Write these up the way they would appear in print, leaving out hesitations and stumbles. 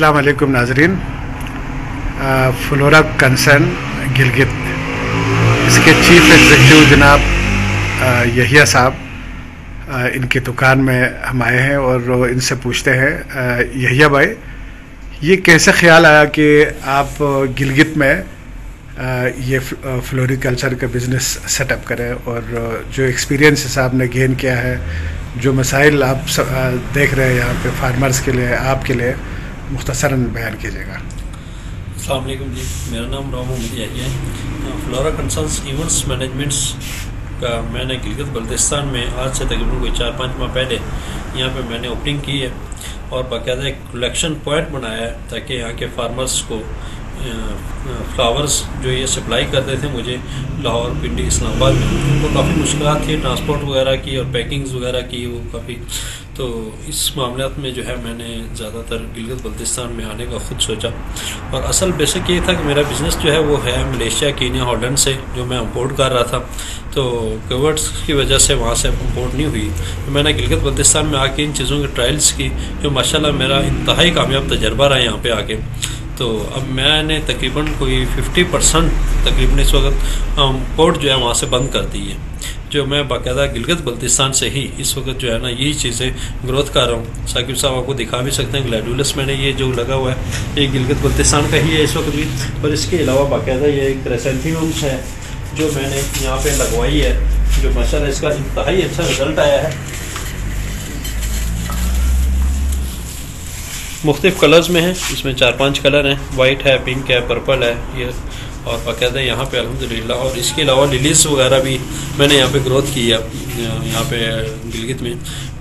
अस्सलाम वालेकुम नाजरीन। फ्लोरा कंसर्न गिलगित, इसके चीफ एग्जीक्यूटिव जनाब यहिया साहब, इनकी दुकान में हम आए हैं और इनसे पूछते हैं, यहिया भाई, ये कैसे ख्याल आया कि आप गिलगित में ये फ्लोरिकल्चर का बिज़नेस सेटअप करें, और जो एक्सपीरियंस आपने गेन किया है, जो मसाइल आप देख रहे हैं यहाँ पे फार्मर्स के लिए, आपके लिए मुख्तसरन बयान कीजिएगा। अस्सलाम वालेकुम जी, मेरा नाम मोहम्मद यहिया है। फ्लोरा कंसर्न्स इवेंट्स मैनेजमेंट्स का मैंने गिलगित बल्तिस्तान में आज से तकरीबन कोई 4-5 माह पहले यहाँ पे मैंने ओपनिंग की है और बाकायदा एक कलेक्शन पॉइंट बनाया है ताकि यहाँ के फार्मर्स को फ्लावर्स जो ये सप्लाई करते थे मुझे लाहौर, पिंडी, इस्लामाबाद में, उनको काफ़ी मुश्किलात थी ट्रांसपोर्ट वगैरह की और पैकिंग्स वगैरह की, वो काफ़ी, तो इस मामलात में जो है मैंने ज़्यादातर गिलगित बल्तिस्तान में आने का ख़ुद सोचा। और असल बेसिक ये था कि मेरा बिज़नेस जो है वो है मलेशिया, कीनिया, हॉलैंड से जो मैं इंपोर्ट कर रहा था, तो कोविड की वजह से वहाँ से इंपोर्ट नहीं हुई, तो मैंने गिलगित बल्तिस्तान में आके इन चीज़ों की ट्रायल्स की, जो माशाल्लाह मेरा इंतहाई कामयाब तजर्बा रहा यहाँ पे आके। तो अब मैंने तकरीबन कोई 50% तकरीबन इस वक्त इंपोर्ट जो है वहाँ से बंद कर दी है, जो मैं बाकायदा गिलगित बल्तिस्तान से ही इस वक्त जो है ना यही चीज़ें ग्रोथ कर रहा हूँ। साकिब साहब आपको दिखा भी सकते हैं, ग्लैडुलस मैंने ये जो लगा हुआ है ये गिलगित बल्तिस्तान का ही है इस वक्त भी, और इसके अलावा बाकायदा ये एक क्रेसेंथियम्स है जो मैंने यहाँ पे लगवाई है, जो माशाल्लाह इसका इंतहाई अच्छा रिजल्ट आया है। मुख्तलिफ कलर्स में है, इसमें 4-5 कलर हैं, वाइट है, पिंक है, पर्पल है ये, और बाकायदा यहाँ पे अल्हम्दुलिल्लाह। और इसके अलावा लिलीज़ वगैरह भी मैंने यहाँ पे ग्रोथ की है यहाँ पे गिलगित में।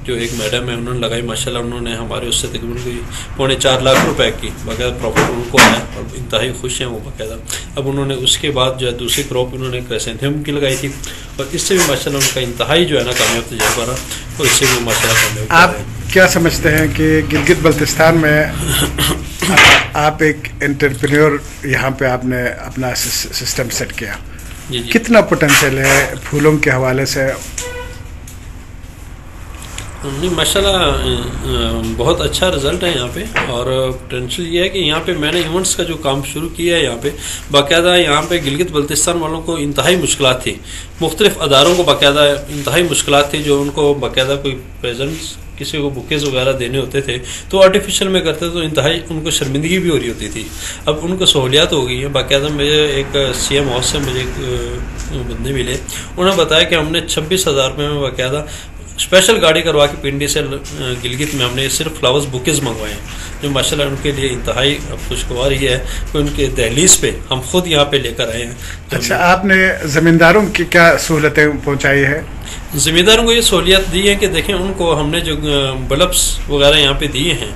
जो एक मैडम है उन्होंने लगाई, माशाल्लाह उन्होंने हमारे उससे तकरीबन कोई 4.25 लाख रुपए की बाकायदा प्रॉफिट उनको है और इंतहाई खुश हैं वो बाकायदा। अब उन्होंने उसके बाद जो है दूसरी क्रॉप उन्होंने क्रेसेंथियम की लगाई थी, और इससे भी माशाल्लाह उनका इंतहाई जो है ना कामयाब तजर्बा रहा, और इससे भी माशाल्लाह कामयाब। आप क्या समझते हैं कि गिलगित बल्तिस्तान में आप एक एंटरप्रेन्योर, यहाँ पे आपने अपना सिस्टम सेट किया, जी। कितना पोटेंशियल है फूलों के हवाले से? नहीं माशाल्लाह बहुत अच्छा रिज़ल्ट है यहाँ पे, और पोटेंशियल ये है कि यहाँ पे मैंने इवेंट्स का जो काम शुरू किया है यहाँ पे बाकायदा, यहाँ पे गिलगित बल्तिस्तान वालों को इंतहाई मुश्किलात थी, मुख्तलिफ अदारों को बाकायदा इंतहाई मुश्किलात थी, जो उनको बाकायदा कोई प्रेजेंट्स किसी को बुकेज वगैरह देने होते थे तो आर्टिफिशियल में करते तो इंतहाई उनको शर्मिंदगी भी हो रही होती थी। अब उनको सहूलियात हो गई है बाकायदा। मुझे एक CM हाउस से मुझे एक बंदे मिले, उन्होंने बताया कि हमने 26,000 रुपये में बाकायदा स्पेशल गाड़ी करवा के पिंडी से गिलगित में हमने सिर्फ फ्लावर्स बुकेज मंगवाए हैं, जो माशाल्लाह उनके लिए इंतहाई खुशगवार ही है कि उनके दहलीज पे हम खुद यहाँ पे लेकर आए हैं। अच्छा, आपने ज़मींदारों की क्या सहूलतें पहुँचाई है? ज़मींदारों को ये सहूलियत दी है कि देखें, उनको हमने जो बल्ब्स वगैरह यहाँ पे दिए हैं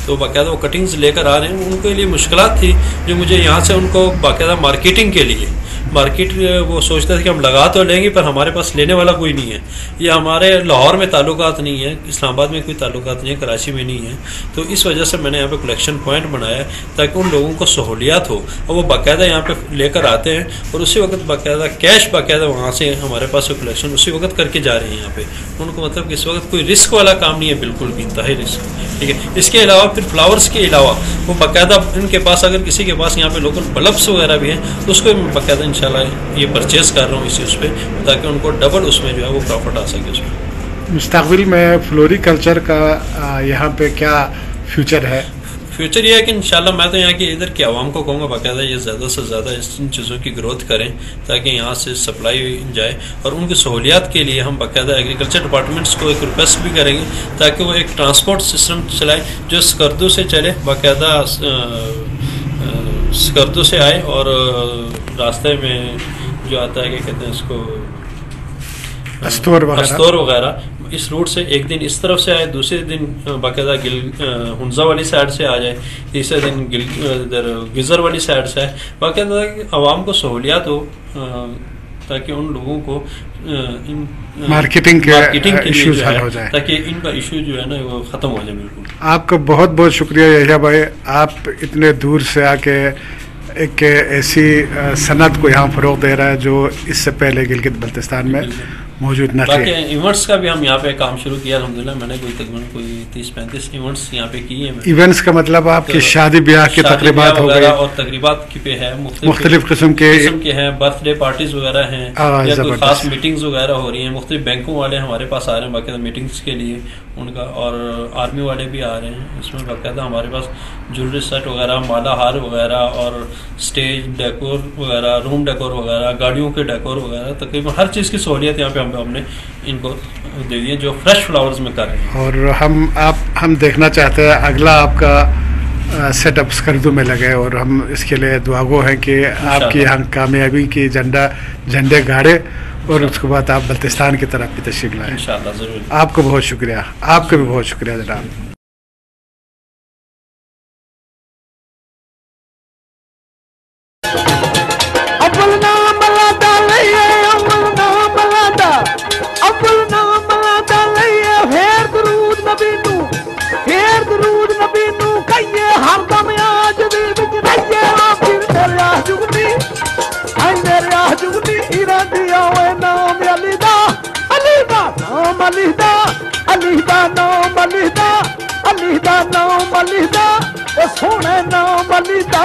तो बाकायदा वो कटिंग्स लेकर आ रहे हैं। उनके लिए मुश्किलात थी जो मुझे यहाँ से उनको बाकायदा मार्केटिंग के लिए, मार्केट वो सोचते थे कि हम लगा तो लेंगे पर हमारे पास लेने वाला कोई नहीं है, या हमारे लाहौर में ताल्लुकात नहीं है, इस्लामाबाद में कोई ताल्लुकात नहीं है, कराची में नहीं है, तो इस वजह से मैंने यहाँ पे कलेक्शन पॉइंट बनाया है ताकि उन लोगों को सहूलियात हो और वो बाकायदा यहाँ पे लेकर आते हैं, और उसी वक्त बाकायदा कैश बाकायदा वहाँ से हमारे पास कलेक्शन उसी वक्त करके जा रहे हैं यहाँ पे। उनको मतलब कि इस वक्त कोई रिस्क वाला काम नहीं है, बिल्कुल भी इंतहाई रिस्क, ठीक है। इसके अलावा फिर फ्लावर्स के अलावा वो बाकायदा इनके पास अगर किसी के पास यहाँ पे लोकल बल्ब्स वगैरह भी हैं तो उसको मैं बाकायदा इंशाल्लाह ये परचेज़ कर रहा हूँ इसी उस पर, ताकि उनको डबल उसमें जो है वो प्रॉफिट आ सके उसमें। मुस्तक़बिल में फ्लोरिकल्चर का यहाँ पे क्या फ्यूचर है? फ्यूचर ये है कि इंशाल्लाह मैं तो यहाँ की इधर की आवाम को कहूँगा बाकायदा ये ज़्यादा से ज़्यादा इन चीज़ों की ग्रोथ करें ताकि यहाँ से सप्लाई जाए, और उनकी सहूलियात के लिए हम बाकायदा एग्रीकल्चर डिपार्टमेंट्स को एक रिक्वेस्ट भी करेंगे ताकि वो एक ट्रांसपोर्ट सिस्टम चलाए जो स्कर्दू से चले, बाकायदा स्कर्दू से आए और रास्ते में जो आता है क्या कहते हैं उसको, अस्तोर वगैरह, इस रूट से एक दिन इस तरफ से आए, दूसरे दिन बाकायदा हुंजा वाली साइड से आ जाए, तीसरे दिन इधर गिजर वाली साइड से आए, बाकायदा आवाम को सहूलियात हो ताकि उन लोगों को मार्केटिंग के इश्यूज हल हो जाए, ताकि इनका इशू जो है ना वो ख़त्म हो जाए। बिल्कुल आपका बहुत बहुत शुक्रिया यहिया भाई, आप इतने दूर से आके एक ऐसी सनत को यहाँ फ़रोग़ दे रहा है जो इससे पहले गिलगित बल्तिस्तान में मौजूद न बाकी थे। इवेंट्स का भी हम यहाँ पे काम शुरू किया अल्हम्दुलिल्लाह। मैंने तकरीबन 30-35 इवेंट्स यहाँ पे किए हैं। इवेंट्स का मतलब आपके तो शादी ब्याह के तकरीबात हो गए और तकरीबात की पे है, मुख्तलिफ किस्म के हैं, बर्थडे पार्टीज वगैरह हैं, या कोई खास मीटिंग्स वगैरह हो रही हैं। मुख्तलिफ बैंकों वाले हमारे पास आ रहे हैं बाकायदा मीटिंग्स के लिए उनका, और आर्मी वाले भी आ रहे हैं। इसमें बाकायदा हमारे पास ज्वेलरी सेट वगैरह, माला हार वगैरह, और स्टेज डेकोर वगैरह, रूम डेकोर वगैरह, गाड़ियों के डेकोर वगैरह, तकरीबन हर चीज़ की सहूलियत यहाँ पे हमने इनको दे दी है जो फ्रेश फ्लावर्स में कर रहे हैं। और हम देखना चाहते हैं अगला आपका सेटअप स्कर्दू में लगे, और हम इसके लिए दुआगो हैं कि आपकी यहाँ कामयाबी की झंडे गाड़े और उसके बाद आप बल्तिस्तान की तरफ भी तशरीफ लाएं। इंशाअल्लाह ज़रूर। आपको बहुत शुक्रिया, आपका भी बहुत शुक्रिया जनाब। सोने नाम अली दा